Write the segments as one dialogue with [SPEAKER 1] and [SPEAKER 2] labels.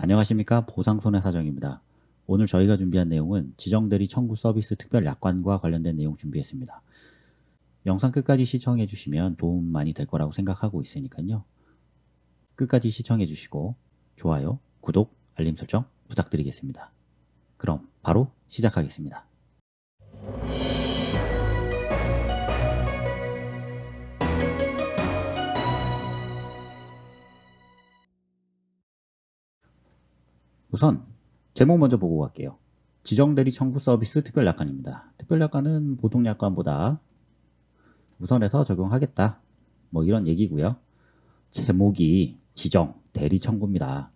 [SPEAKER 1] 안녕하십니까. 보상손해사정입니다. 오늘 저희가 준비한 내용은 지정대리 청구 서비스 특별 약관과 관련된 내용 준비했습니다. 영상 끝까지 시청해 주시면 도움 많이 될 거라고 생각하고 있으니까요. 끝까지 시청해 주시고 좋아요, 구독, 알림 설정 부탁드리겠습니다. 그럼 바로 시작하겠습니다. 우선 제목 먼저 보고 갈게요. 지정대리 청구 서비스 특별 약관입니다. 특별 약관은 보통 약관보다 우선해서 적용하겠다. 뭐 이런 얘기고요. 제목이 지정, 대리 청구입니다.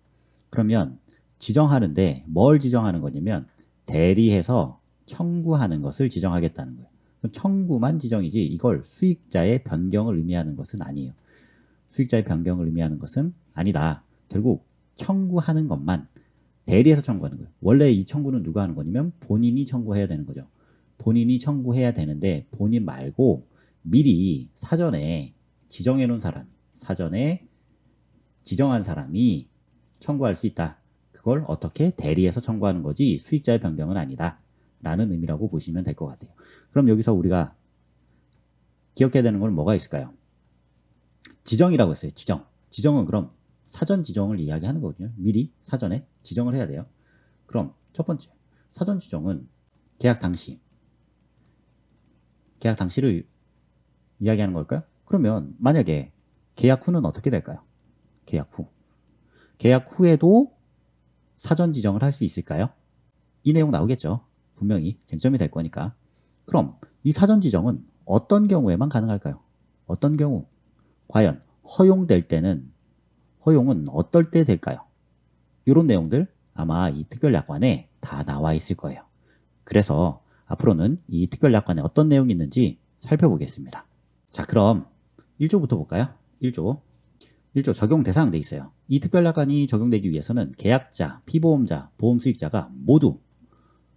[SPEAKER 1] 그러면 지정하는데 뭘 지정하는 거냐면 대리해서 청구하는 것을 지정하겠다는 거예요. 청구만 지정이지 이걸 수익자의 변경을 의미하는 것은 아니에요. 수익자의 변경을 의미하는 것은 아니다. 결국 청구하는 것만 대리해서 청구하는 거예요. 원래 이 청구는 누가 하는 거냐면 본인이 청구해야 되는 거죠. 본인이 청구해야 되는데 본인 말고 미리 사전에 지정해 놓은 사람, 사전에 지정한 사람이 청구할 수 있다. 그걸 어떻게 대리해서 청구하는 거지 수익자의 변경은 아니다. 라는 의미라고 보시면 될 것 같아요. 그럼 여기서 우리가 기억해야 되는 건 뭐가 있을까요? 지정이라고 했어요. 지정. 지정은 그럼 사전 지정을 이야기하는 거거든요. 미리 사전에 지정을 해야 돼요. 그럼 첫 번째, 사전 지정은 계약 당시를 이야기하는 걸까요? 그러면 만약에 계약 후는 어떻게 될까요? 계약 후에도 사전 지정을 할 수 있을까요? 이 내용 나오겠죠. 분명히 쟁점이 될 거니까. 그럼 이 사전 지정은 어떤 경우에만 가능할까요? 어떤 경우? 과연 허용될 때는 허용은 어떨 때 될까요? 이런 내용들 아마 이 특별약관에 다 나와 있을 거예요. 그래서 앞으로는 이 특별약관에 어떤 내용이 있는지 살펴보겠습니다. 자, 그럼 1조부터 볼까요? 1조 적용 대상 돼 있어요. 이 특별약관이 적용되기 위해서는 계약자, 피보험자, 보험수익자가 모두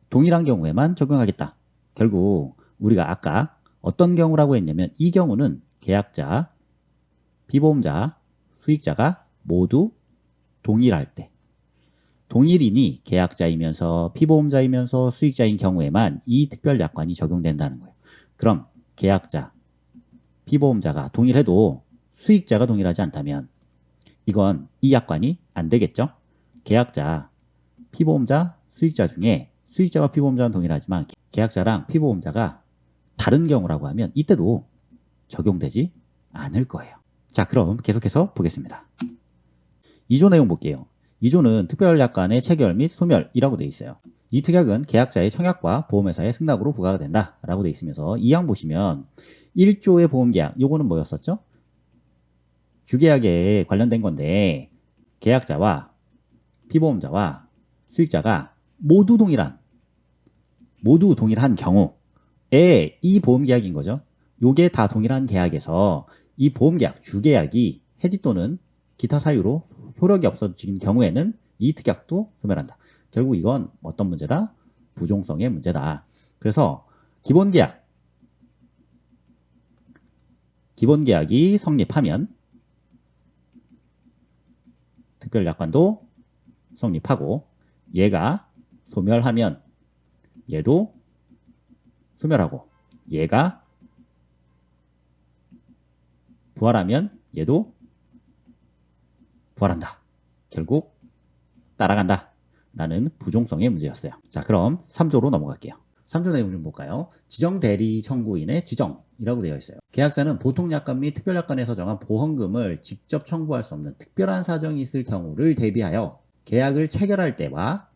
[SPEAKER 1] 동일한 경우에만 적용하겠다. 결국 우리가 아까 어떤 경우라고 했냐면 이 경우는 계약자, 피보험자, 수익자가 모두 동일할 때, 동일인이 계약자이면서 피보험자이면서 수익자인 경우에만 이 특별약관이 적용된다는 거예요. 그럼 계약자, 피보험자가 동일해도 수익자가 동일하지 않다면 이건 이 약관이 안 되겠죠? 계약자, 피보험자, 수익자 중에 수익자와 피보험자는 동일하지만 계약자랑 피보험자가 다른 경우라고 하면 이때도 적용되지 않을 거예요. 자, 그럼 계속해서 보겠습니다. 2조 내용 볼게요. 2조는 특별약관의 체결 및 소멸이라고 되어 있어요. 이 특약은 계약자의 청약과 보험회사의 승낙으로 부과가 된다라고 되어 있으면서 이 항 보시면 1조의 보험계약, 요거는 뭐였었죠? 주계약에 관련된 건데 계약자와 피보험자와 수익자가 모두 동일한 경우에 이 보험계약인 거죠. 요게 다 동일한 계약에서 이 보험계약, 주계약이 해지 또는 기타 사유로 효력이 없어진 경우에는 이 특약도 소멸한다. 결국 이건 어떤 문제다? 부종성의 문제다. 그래서 기본계약이 성립하면 특별약관도 성립하고 얘가 소멸하면 얘도 소멸하고 얘가 부활하면 얘도 부활한다. 결국 따라간다. 라는 부종성의 문제였어요. 자, 그럼 3조로 넘어갈게요. 3조 내용 좀 볼까요? 지정대리 청구인의 지정이라고 되어 있어요. 계약자는 보통약관 및 특별약관에서 정한 보험금을 직접 청구할 수 없는 특별한 사정이 있을 경우를 대비하여 계약을 체결할 때와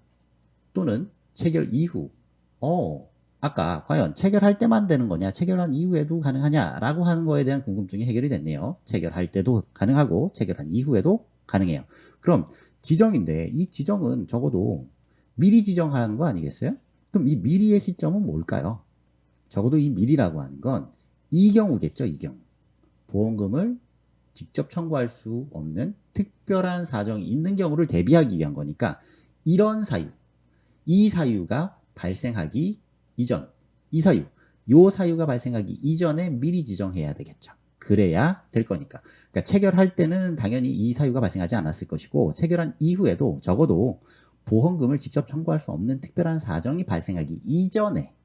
[SPEAKER 1] 또는 체결 이후 아까 과연 체결할 때만 되는 거냐 체결한 이후에도 가능하냐 라고 하는 거에 대한 궁금증이 해결이 됐네요. 체결할 때도 가능하고 체결한 이후에도 가능해요. 그럼 지정인데 이 지정은 적어도 미리 지정하는 거 아니겠어요? 그럼 이 미리의 시점은 뭘까요? 적어도 이 미리라고 하는 건 이 경우겠죠. 이 경우 보험금을 직접 청구할 수 없는 특별한 사정이 있는 경우를 대비하기 위한 거니까 이런 사유, 이 사유가 발생하기 이전, 이 사유, 요 사유가 발생하기 이전에 미리 지정해야 되겠죠. 그래야 될 거니까. 그러니까 체결할 때는 당연히 이 사유가 발생하지 않았을 것이고 체결한 이후에도 적어도 보험금을 직접 청구할 수 없는 특별한 사정이 발생하기 이전에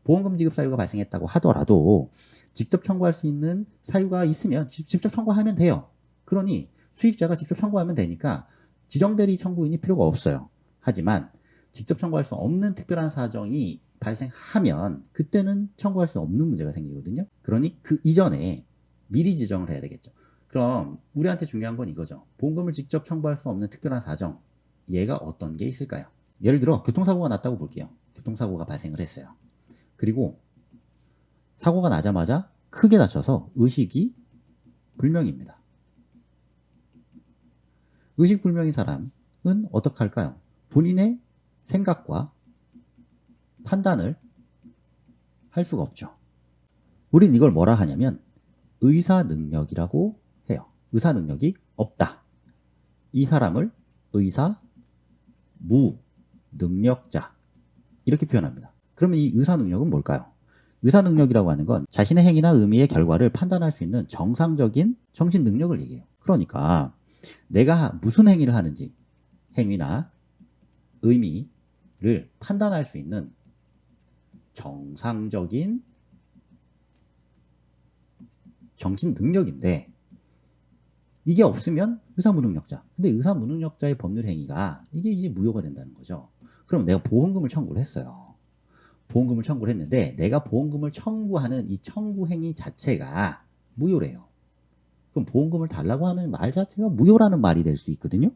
[SPEAKER 1] 보험금 지급 사유가 발생했다고 하더라도 직접 청구할 수 있는 사유가 있으면 직접 청구하면 돼요. 그러니 수익자가 직접 청구하면 되니까 지정대리 청구인이 필요가 없어요. 하지만 직접 청구할 수 없는 특별한 사정이 발생하면 그때는 청구할 수 없는 문제가 생기거든요. 그러니 그 이전에 미리 지정을 해야 되겠죠. 그럼 우리한테 중요한 건 이거죠. 보험금을 직접 청구할 수 없는 특별한 사정, 얘가 어떤 게 있을까요? 예를 들어 교통사고가 났다고 볼게요. 교통사고가 발생을 했어요. 그리고 사고가 나자마자 크게 다쳐서 의식이 불명입니다. 의식 불명인 사람은 어떻게 할까요? 본인의 생각과 판단을 할 수가 없죠. 우린 이걸 뭐라 하냐면 의사 능력이라고 해요. 의사 능력이 없다. 이 사람을 의사 무능력자 이렇게 표현합니다. 그러면 이 의사 능력은 뭘까요? 의사 능력이라고 하는 건 자신의 행위나 의미의 결과를 판단할 수 있는 정상적인 정신 능력을 얘기해요. 그러니까 내가 무슨 행위를 하는지 행위나 의미를 판단할 수 있는 정상적인 정신 능력인데 이게 없으면 의사무능력자. 근데 의사무능력자의 법률 행위가 이게 이제 무효가 된다는 거죠. 그럼 내가 보험금을 청구를 했어요. 보험금을 청구를 했는데 내가 보험금을 청구하는 이 청구 행위 자체가 무효래요. 그럼 보험금을 달라고 하는 말 자체가 무효라는 말이 될 수 있거든요.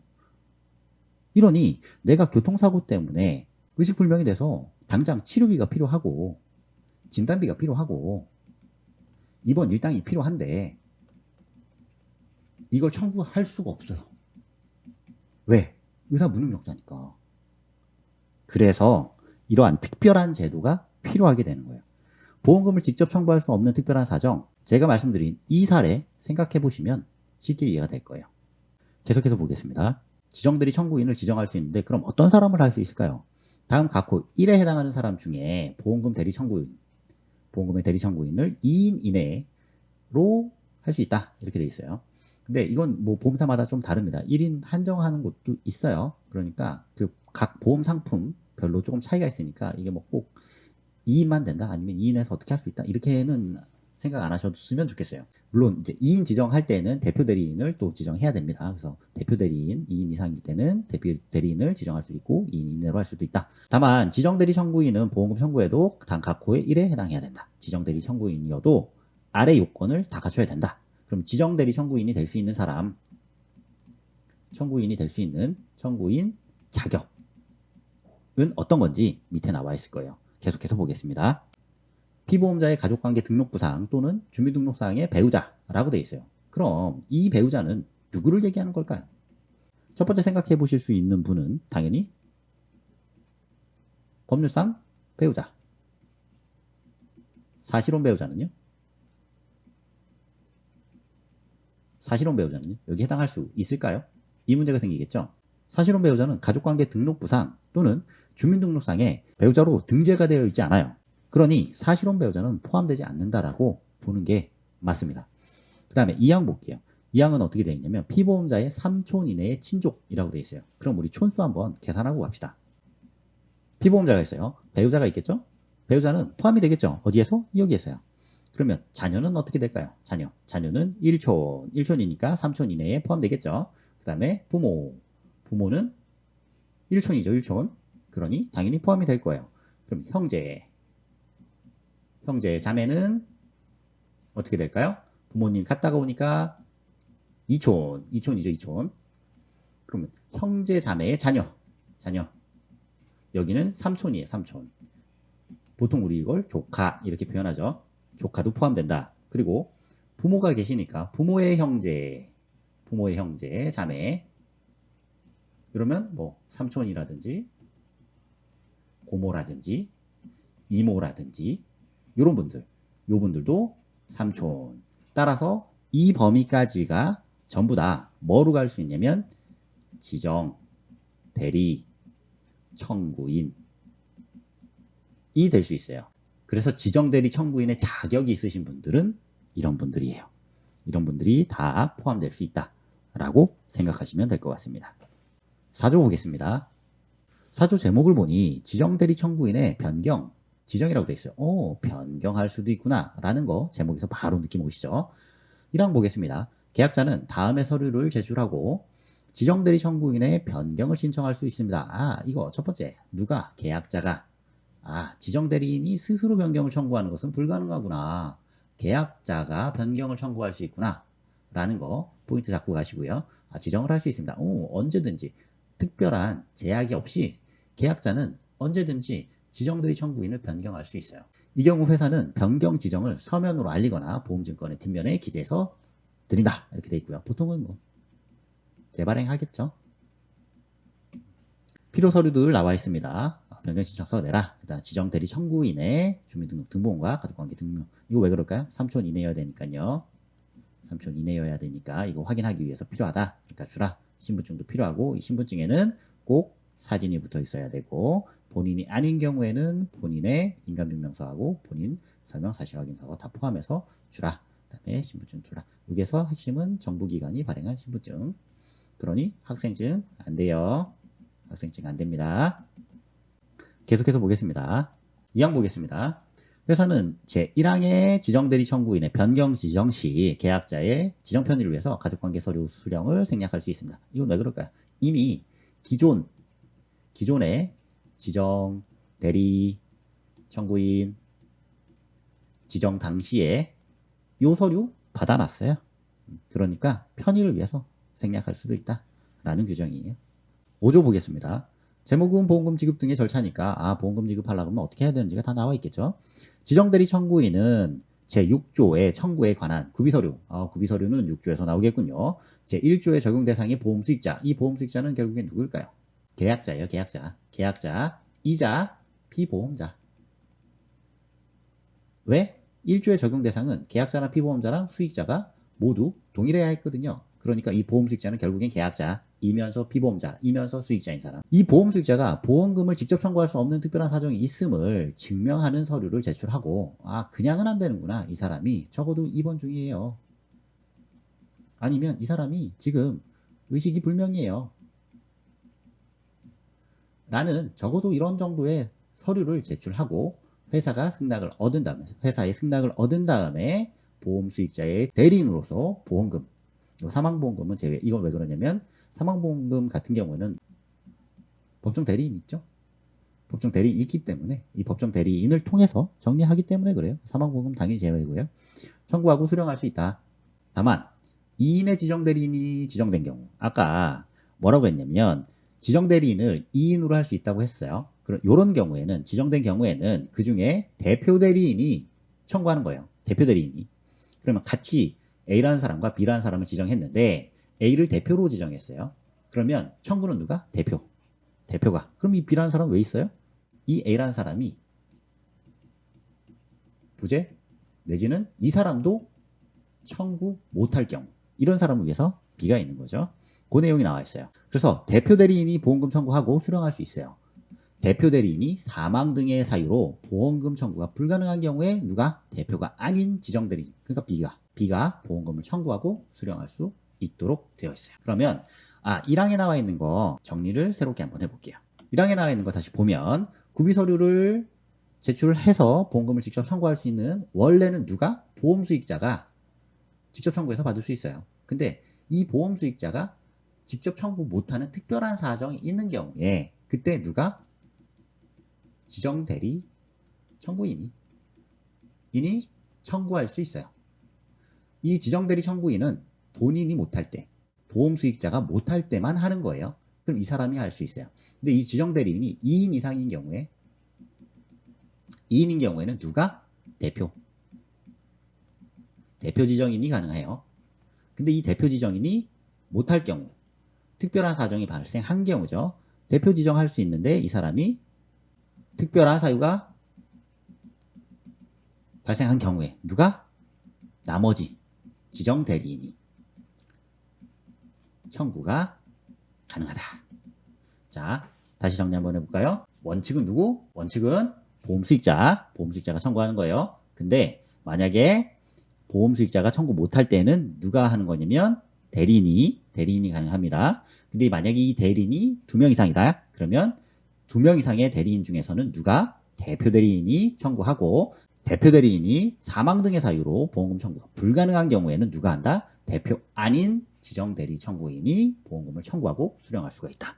[SPEAKER 1] 이러니 내가 교통사고 때문에 의식불명이 돼서 당장 치료비가 필요하고 진단비가 필요하고 입원 일당이 필요한데 이걸 청구할 수가 없어요. 왜? 의사무능력자니까. 그래서 이러한 특별한 제도가 필요하게 되는 거예요. 보험금을 직접 청구할 수 없는 특별한 사정, 제가 말씀드린 이 사례 생각해 보시면 쉽게 이해가 될 거예요. 계속해서 보겠습니다. 지정대리 청구인을 지정할 수 있는데 그럼 어떤 사람을 할 수 있을까요? 다음 각호 1에 해당하는 사람 중에 보험금 대리 청구인, 보험금의 대리 청구인을 2인 이내로 할 수 있다. 이렇게 돼 있어요. 근데 이건 뭐 보험사마다 좀 다릅니다. 1인 한정하는 곳도 있어요. 그러니까 그 각 보험 상품 별로 조금 차이가 있으니까 이게 뭐 꼭 2인만 된다 아니면 2인에서 어떻게 할 수 있다 이렇게는 생각 안 하셨으면 좋겠어요. 물론 이제 2인 지정할 때는 대표 대리인을 또 지정해야 됩니다. 그래서 대표 대리인 2인 이상일 때는 대표 대리인을 지정할 수 있고 2인 이내로 할 수도 있다. 다만 지정 대리 청구인은 보험금 청구에도 단 각호의 1에 해당해야 된다. 지정 대리 청구인이어도 아래 요건을 다 갖춰야 된다. 그럼 지정 대리 청구인이 될 수 있는 사람, 청구인이 될 수 있는 청구인 자격은 어떤 건지 밑에 나와 있을 거예요. 계속해서 보겠습니다. 피보험자의 가족관계 등록부상 또는 주민등록상의 배우자라고 되어 있어요. 그럼 이 배우자는 누구를 얘기하는 걸까요? 첫 번째 생각해 보실 수 있는 분은 당연히 법률상 배우자. 사실혼 배우자는요? 사실혼 배우자는요? 여기 해당할 수 있을까요? 이 문제가 생기겠죠? 사실혼 배우자는 가족관계 등록부상 또는 주민등록상에 배우자로 등재가 되어 있지 않아요. 그러니 사실혼 배우자는 포함되지 않는다라고 보는 게 맞습니다. 그 다음에 2항 볼게요. 2항은 어떻게 되어 있냐면 피보험자의 3촌 이내의 친족이라고 되어 있어요. 그럼 우리 촌수 한번 계산하고 갑시다. 피보험자가 있어요. 배우자가 있겠죠? 배우자는 포함이 되겠죠? 어디에서? 여기에서요. 그러면 자녀는 어떻게 될까요? 자녀는 1촌, 1촌이니까 3촌 이내에 포함되겠죠? 그 다음에 부모는 1촌이죠, 1촌. 그러니 당연히 포함이 될 거예요. 그럼 형제, 자매는 어떻게 될까요? 부모님 갔다가 오니까 2촌이죠, 2촌. 그러면 형제, 자매의 자녀. 여기는 3촌이에요, 3촌. 보통 우리 이걸 조카 이렇게 표현하죠. 조카도 포함된다. 그리고 부모가 계시니까 부모의 형제, 자매. 그러면 뭐 삼촌이라든지 고모라든지 이모라든지 이런 분들, 요 분들도 삼촌. 따라서 이 범위까지가 전부 다 뭐로 갈 수 있냐면 지정, 대리, 청구인이 될 수 있어요. 그래서 지정 대리 청구인의 자격이 있으신 분들은 이런 분들이에요. 이런 분들이 다 포함될 수 있다라고 생각하시면 될 것 같습니다. 4조 보겠습니다. 4조 제목을 보니 지정대리 청구인의 변경, 지정이라고 되어 있어요. 변경할 수도 있구나 라는 거 제목에서 바로 느낌 오시죠? 1항 보겠습니다. 계약자는 다음의 서류를 제출하고 지정대리 청구인의 변경을 신청할 수 있습니다. 이거 첫 번째, 누가? 계약자가. 지정대리인이 스스로 변경을 청구하는 것은 불가능하구나. 계약자가 변경을 청구할 수 있구나 라는 거 포인트 잡고 가시고요. 지정을 할 수 있습니다. 언제든지 특별한 제약이 없이 계약자는 언제든지 지정대리 청구인을 변경할 수 있어요. 이 경우 회사는 변경 지정을 서면으로 알리거나 보험증권의 뒷면에 기재해서 드린다 이렇게 돼 있고요. 보통은 뭐 재발행하겠죠. 필요 서류들 나와 있습니다. 변경 신청서 내라. 일단 지정 대리 청구인의 주민등록 등본과 가족관계 등록. 이거 왜 그럴까요? 3촌 이내여야 되니까요. 3촌 이내여야 되니까 이거 확인하기 위해서 필요하다. 그러니까 주라. 신분증도 필요하고 이 신분증에는 꼭 사진이 붙어 있어야 되고 본인이 아닌 경우에는 본인의 인감증명서하고 본인 설명 사실확인서 다 포함해서 주라. 그다음에 신분증 주라. 여기에서 핵심은 정부기관이 발행한 신분증. 그러니 학생증 안 돼요. 학생증 안 됩니다. 계속해서 보겠습니다. 2항 보겠습니다. 회사는 제1항의 지정대리 청구인의 변경 지정 시 계약자의 지정 편의를 위해서 가족관계 서류 수령을 생략할 수 있습니다. 이건 왜 그럴까요? 이미 기존의 지정 대리 청구인 지정 당시에 요 서류 받아놨어요. 그러니까 편의를 위해서 생략할 수도 있다라는 규정이에요. 5조 보겠습니다. 재무금, 보험금 지급 등의 절차니까 보험금 지급하려고 하면 어떻게 해야 되는지가 다 나와 있겠죠. 지정대리 청구인은 제6조의 청구에 관한 구비서류, 구비서류는 6조에서 나오겠군요. 제1조의 적용 대상이 보험수익자, 이 보험수익자는 결국엔 누굴까요? 계약자예요. 계약자이자 피보험자. 왜? 1조의 적용 대상은 계약자나 피보험자랑 수익자가 모두 동일해야 했거든요. 그러니까 이 보험수익자는 결국엔 계약자이면서 피보험자이면서 수익자인 사람. 이 보험수익자가 보험금을 직접 청구할 수 없는 특별한 사정이 있음을 증명하는 서류를 제출하고 그냥은 안 되는구나. 이 사람이 적어도 입원 중이에요. 아니면 이 사람이 지금 의식이 불명이에요. 라는 적어도 이런 정도의 서류를 제출하고 회사의 승낙을 얻은 다음에 보험수익자의 대리인으로서 보험금, 사망보험금은 제외. 이건 왜 그러냐면 사망보험금 같은 경우는 법정 대리인 있죠? 법정 대리인 있기 때문에 이 법정 대리인을 통해서 정리하기 때문에 그래요. 사망보험금 당연히 제외고요. 청구하고 수령할 수 있다. 다만 2인의 지정대리인이 지정된 경우 아까 뭐라고 했냐면 지정대리인을 2인으로 할 수 있다고 했어요. 이런 경우에는 지정된 경우에는 그 중에 대표대리인이 청구하는 거예요. 대표대리인이. 그러면 같이 A라는 사람과 B라는 사람을 지정했는데 A를 대표로 지정했어요. 그러면 청구는 누가? 대표가. 그럼 이 B라는 사람은 왜 있어요? 이 A라는 사람이 부재 내지는 이 사람도 청구 못할 경우 이런 사람을 위해서 B가 있는 거죠. 그 내용이 나와 있어요. 그래서 대표대리인이 보험금 청구하고 수령할 수 있어요. 대표대리인이 사망 등의 사유로 보험금 청구가 불가능한 경우에 누가? 대표가 아닌 지정대리인, 그러니까 B가 보험금을 청구하고 수령할 수 있도록 되어 있어요. 그러면 1항에 나와 있는 거 정리를 새롭게 한번 해볼게요. 1항에 나와 있는 거 다시 보면 구비서류를 제출해서 보험금을 직접 청구할 수 있는 원래는 누가? 보험수익자가 직접 청구해서 받을 수 있어요. 근데 이 보험수익자가 직접 청구 못하는 특별한 사정이 있는 경우에 그때 누가? 지정대리 청구인이 청구할 수 있어요. 이 지정대리 청구인은 본인이 못할 때, 보험수익자가 못할 때만 하는 거예요. 그럼 이 사람이 할 수 있어요. 근데 이 지정대리인이 2인 이상인 경우에 2인인 경우에는 누가? 대표 지정인이 가능해요. 근데 이 대표 지정인이 못할 경우, 특별한 사정이 발생한 경우죠. 대표 지정할 수 있는데 이 사람이 특별한 사유가 발생한 경우에 누가? 나머지 지정 대리인이 청구가 가능하다. 자, 다시 정리 한번 해볼까요? 원칙은 누구? 원칙은 보험수익자가 청구하는 거예요. 근데 만약에 보험 수익자가 청구 못할 때는 누가 하는 거냐면 대리인이 가능합니다. 근데 만약에 이 대리인이 2명 이상이다. 그러면 2명 이상의 대리인 중에서는 누가 대표 대리인이 청구하고 대표 대리인이 사망 등의 사유로 보험금 청구가 불가능한 경우에는 누가 한다? 대표 아닌 지정 대리 청구인이 보험금을 청구하고 수령할 수가 있다.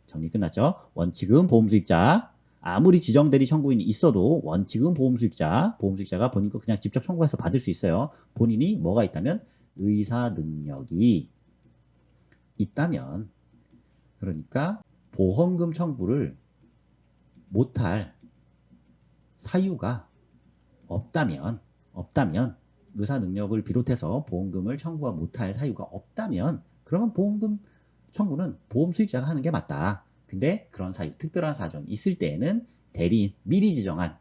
[SPEAKER 1] 정리 끝났죠? 원칙은 보험 수익자, 아무리 지정 대리 청구인이 있어도 원칙은 보험 수익자가 본인 거 그냥 직접 청구해서 받을 수 있어요. 본인이 뭐가 있다면 의사 능력이 있다면, 그러니까 보험금 청구를 못할 사유가 없다면 의사 능력을 비롯해서 보험금을 청구가 못할 사유가 없다면 그러면 보험금 청구는 보험 수익자가 하는 게 맞다. 근데 그런 사유, 특별한 사정이 있을 때에는 대리인, 미리 지정한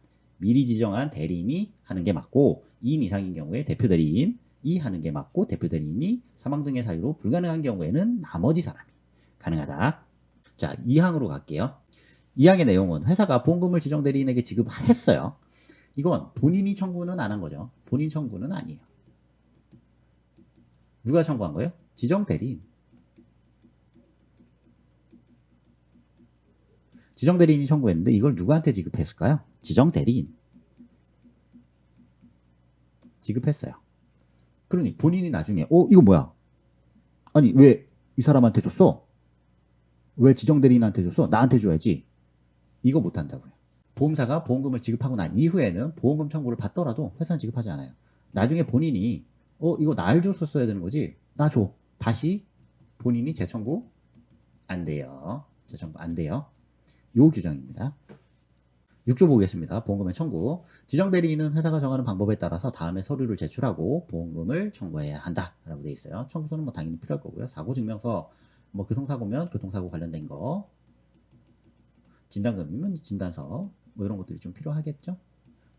[SPEAKER 1] 대리인이 하는 게 맞고 2인 이상인 경우에 대표 대리인이 하는 게 맞고 대표 대리인이 사망 등의 사유로 불가능한 경우에는 나머지 사람이 가능하다. 자, 2항으로 갈게요. 2항의 내용은 회사가 보험금을 지정 대리인에게 지급했어요. 이건 본인이 청구는 안 한 거죠. 본인 청구는 아니에요. 누가 청구한 거예요? 지정 대리인. 지정 대리인이 청구했는데 이걸 누구한테 지급했을까요? 지정 대리인. 지급했어요. 그러니 본인이 나중에 이거 뭐야? 아니 왜 이 사람한테 줬어? 왜 지정 대리인한테 줬어? 나한테 줘야지. 이거 못한다고요. 보험사가 보험금을 지급하고 난 이후에는 보험금 청구를 받더라도 회사는 지급하지 않아요. 나중에 본인이 이거 날 줬었어야 되는 거지. 나 줘. 다시 본인이 재청구 안 돼요. 재청구 안 돼요. 요 규정입니다. 6조 보겠습니다. 보험금의 청구. 지정 대리인은 회사가 정하는 방법에 따라서 다음에 서류를 제출하고 보험금을 청구해야 한다라고 되어 있어요. 청구서는 뭐 당연히 필요할 거고요. 사고 증명서, 뭐 교통사고면 교통사고 관련된 거, 진단금이면 진단서, 뭐 이런 것들이 좀 필요하겠죠.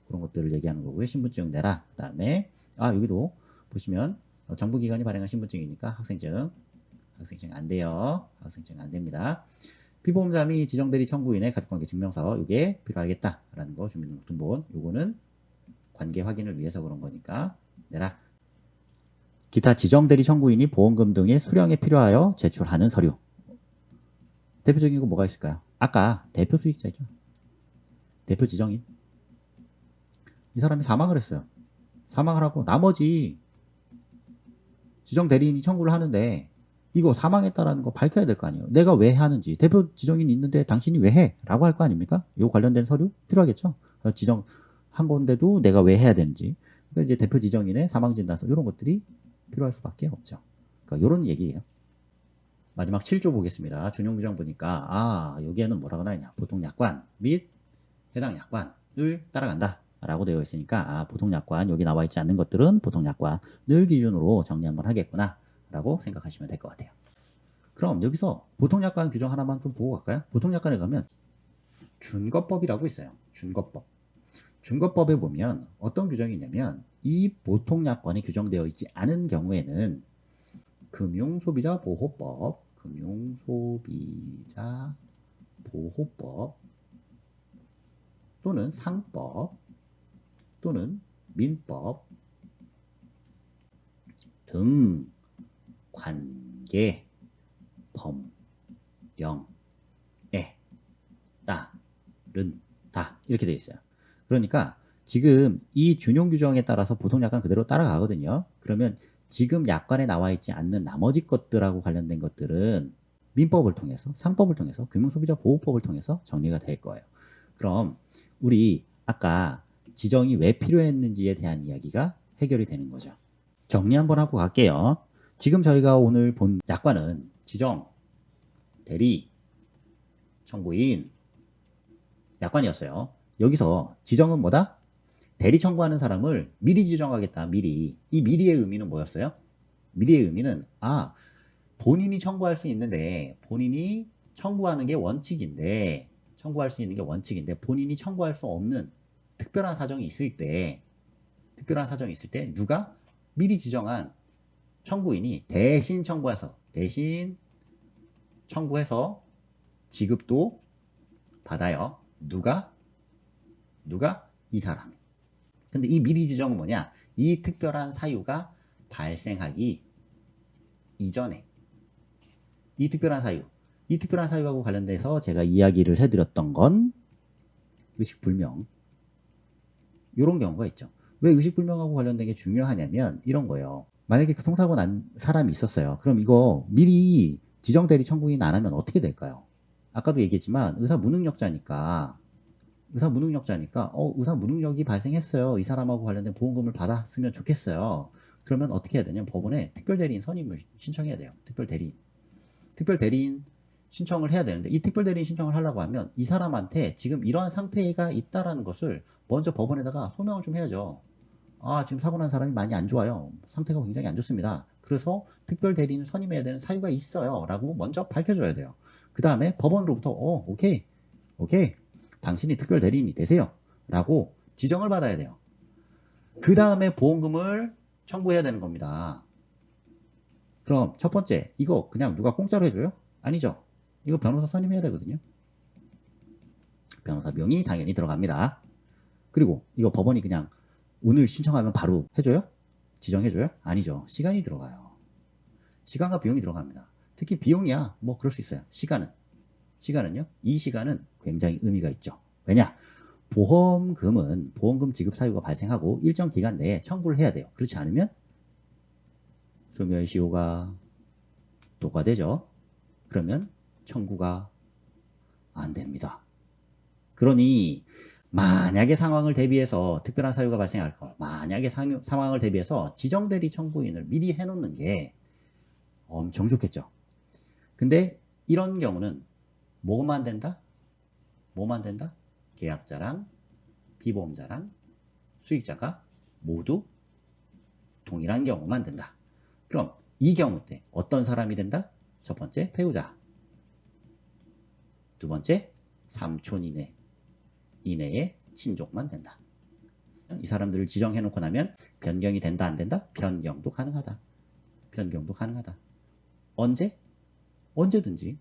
[SPEAKER 1] 그런 것들을 얘기하는 거고요. 신분증 내라. 그 다음에 여기도 보시면 정부기관이 발행한 신분증이니까 학생증 안 돼요. 학생증 안 됩니다. 피보험자 및 지정대리 청구인의 가족관계 증명서 이게 필요하겠다라는 거 주민등록등본 요거는 관계 확인을 위해서 그런 거니까 내라. 기타 지정대리 청구인이 보험금 등의 수령에 필요하여 제출하는 서류. 대표적인 거 뭐가 있을까요? 아까 대표 수익자죠. 대표 지정인. 이 사람이 사망을 했어요. 사망을 하고 나머지 지정 대리인이 청구를 하는데 이거 사망했다라는 거 밝혀야 될 거 아니에요. 내가 왜 하는지. 대표 지정인이 있는데 당신이 왜 해? 라고 할 거 아닙니까? 요 관련된 서류 필요하겠죠. 지정한 건데도 내가 왜 해야 되는지. 그러니까 이제 대표 지정인의 사망진단서 이런 것들이 필요할 수밖에 없죠. 그러니까 이런 얘기예요. 마지막 7조 보겠습니다. 준용규정 보니까 여기에는 뭐라고 나있냐. 보통 약관 및 해당 약관을 따라간다. 라고 되어 있으니까 보통 약관 여기 나와 있지 않는 것들은 보통 약관을 기준으로 정리 한번 하겠구나 라고 생각하시면 될 것 같아요. 그럼 여기서 보통 약관 규정 하나만 좀 보고 갈까요? 보통 약관에 가면 준거법이라고 있어요. 준거법에 보면 어떤 규정이 있냐면 이 보통 약관에 규정되어 있지 않은 경우에는 금융소비자보호법 또는 상법 또는 민법 등 관계 법령에 따른다 이렇게 되어 있어요. 그러니까 지금 이 준용 규정에 따라서 보통 약관 그대로 따라가거든요. 그러면 지금 약관에 나와 있지 않는 나머지 것들하고 관련된 것들은 민법을 통해서 상법을 통해서 금융소비자보호법을 통해서 정리가 될 거예요. 그럼 우리 아까 지정이 왜 필요했는지에 대한 이야기가 해결이 되는 거죠. 정리 한번 하고 갈게요. 지금 저희가 오늘 본 약관은 지정, 대리, 청구인, 약관이었어요. 여기서 지정은 뭐다? 대리 청구하는 사람을 미리 지정하겠다. 미리. 이 미리의 의미는 뭐였어요? 미리의 의미는 본인이 청구할 수 있는데 본인이 청구하는 게 원칙인데 본인이 청구할 수 없는 특별한 사정이 있을 때 누가 미리 지정한 청구인이 대신 청구해서 지급도 받아요. 누가? 이 사람이. 근데 이 미리 지정은 뭐냐? 이 특별한 사유가 발생하기 이전에 이 특별한 사유하고 관련돼서 제가 이야기를 해드렸던 건 의식불명 이런 경우가 있죠. 왜 의식불명하고 관련된 게 중요하냐면 이런 거예요. 만약에 교통사고 난 사람이 있었어요. 그럼 이거 미리 지정대리 청구인 안 하면 어떻게 될까요? 아까도 얘기했지만 의사 무능력자니까 의사 무능력이 발생했어요. 이 사람하고 관련된 보험금을 받았으면 좋겠어요. 그러면 어떻게 해야 되냐면 법원에 특별대리인 선임을 신청해야 돼요. 특별대리인 신청을 해야 되는데 이 특별대리인 신청을 하려고 하면 이 사람한테 지금 이러한 상태가 있다라는 것을 먼저 법원에다가 소명을 좀 해야죠. 아, 지금 사고 난 사람이 많이 안 좋아요. 상태가 굉장히 안 좋습니다. 그래서 특별대리인을 선임해야 되는 사유가 있어요. 라고 먼저 밝혀줘야 돼요. 그 다음에 법원으로부터 오케이. 당신이 특별대리인이 되세요. 라고 지정을 받아야 돼요. 그 다음에 보험금을 청구해야 되는 겁니다. 그럼 첫 번째, 이거 그냥 누가 공짜로 해줘요? 아니죠. 이거 변호사 선임해야 되거든요. 변호사 비용이 당연히 들어갑니다. 그리고 이거 법원이 그냥 오늘 신청하면 바로 해줘요? 지정해줘요? 아니죠. 시간이 들어가요. 시간과 비용이 들어갑니다. 특히 비용이야 뭐 그럴 수 있어요. 시간은요? 이 시간은 굉장히 의미가 있죠. 왜냐? 보험금 지급 사유가 발생하고 일정 기간 내에 청구를 해야 돼요. 그렇지 않으면 소멸시효가 도과되죠. 그러면 청구가 안 됩니다. 그러니 만약에 상황을 대비해서 특별한 사유가 발생할 걸 만약에 상황을 대비해서 지정대리 청구인을 미리 해놓는 게 엄청 좋겠죠. 근데 이런 경우는 뭐만 된다? 계약자랑 비보험자랑 수익자가 모두 동일한 경우만 된다. 그럼 이 경우 때 어떤 사람이 된다? 첫 번째 배우자, 두 번째 3촌 이내의 친족만 된다. 이 사람들을 지정해놓고 나면 변경이 된다 안 된다? 변경도 가능하다. 언제든지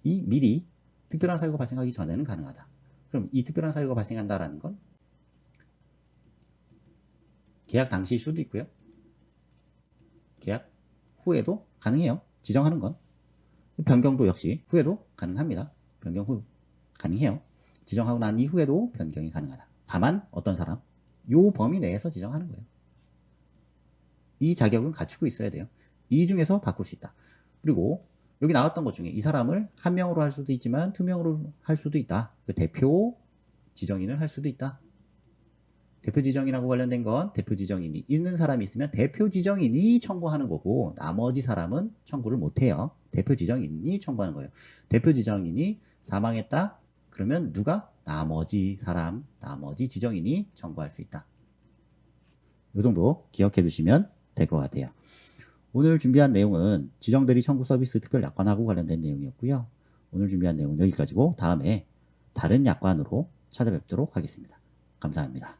[SPEAKER 1] 이 미리 특별한 사유가 발생하기 전에는 가능하다. 그럼 이 특별한 사유가 발생한다라는 건 계약 당시일 수도 있고요. 계약 후에도 가능해요. 지정하는 건. 변경도 역시 후에도 가능합니다. 변경 후 가능해요. 지정하고 난 이후에도 변경이 가능하다. 다만 어떤 사람? 요 범위 내에서 지정하는 거예요. 이 자격은 갖추고 있어야 돼요. 이 중에서 바꿀 수 있다. 그리고 여기 나왔던 것 중에 이 사람을 한 명으로 할 수도 있지만 두 명으로 할 수도 있다. 그 대표 지정인을 할 수도 있다. 대표 지정인하고 관련된 건 대표 지정인이 있는 사람이 있으면 대표 지정인이 청구하는 거고 나머지 사람은 청구를 못해요. 대표 지정인이 청구하는 거예요. 대표 지정인이 사망했다. 그러면 누가? 나머지 지정인이 청구할 수 있다. 이 정도 기억해 두시면 될 것 같아요. 오늘 준비한 내용은 지정대리 청구 서비스 특별 약관하고 관련된 내용이었고요. 오늘 준비한 내용은 여기까지고 다음에 다른 약관으로 찾아뵙도록 하겠습니다. 감사합니다.